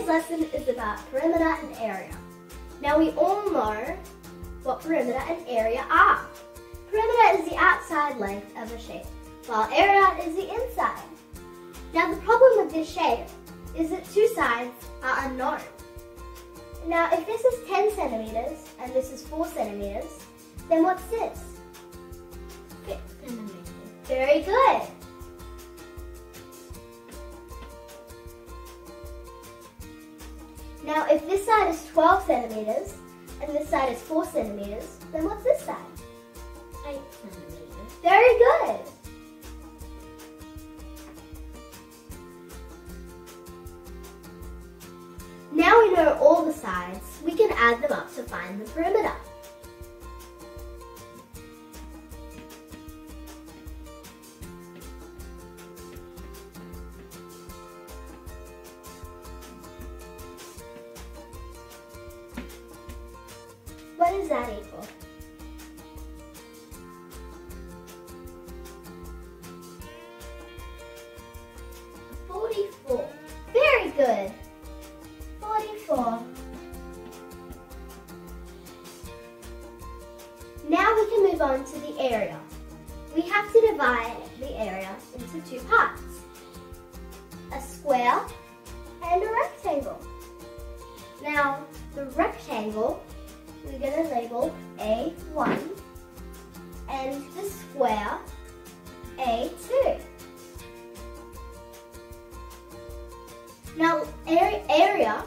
Today's lesson is about perimeter and area. Now we all know what perimeter and area are. Perimeter is the outside length of a shape, while area is the inside. Now the problem with this shape is that two sides are unknown. Now if this is 10 centimeters and this is 4 centimeters, then what's this? 6 centimeters. Very good. Now if this side is 12 centimeters and this side is 4 centimeters, then what's this side? 8 centimeters. Very good. Now we know all the sides, we can add them up to find the perimeter. What does that equal? $44. Very good. 44. Now we can move on to the area. We have to divide the area into two parts. A square and a rectangle. Now the rectangle we're going to label A1 and the square A2. Now area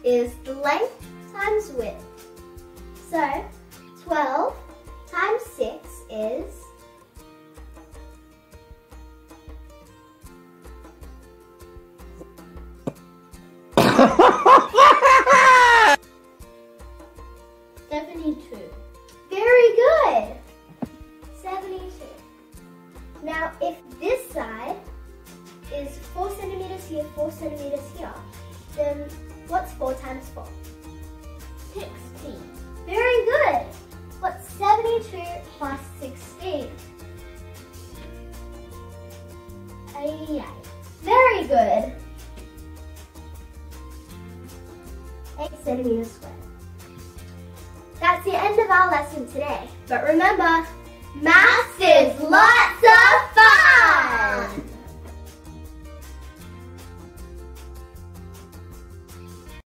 is the length times width. So 12 times 6 is 72. very good. 72. Now if this side is 4 centimeters here, 4 centimeters here, then what's 4 times 4? 16. Very good. What's 72 plus 16? 88. Very good. 8 centimeters squared. That's the end of our lesson today. But remember, maths is lots of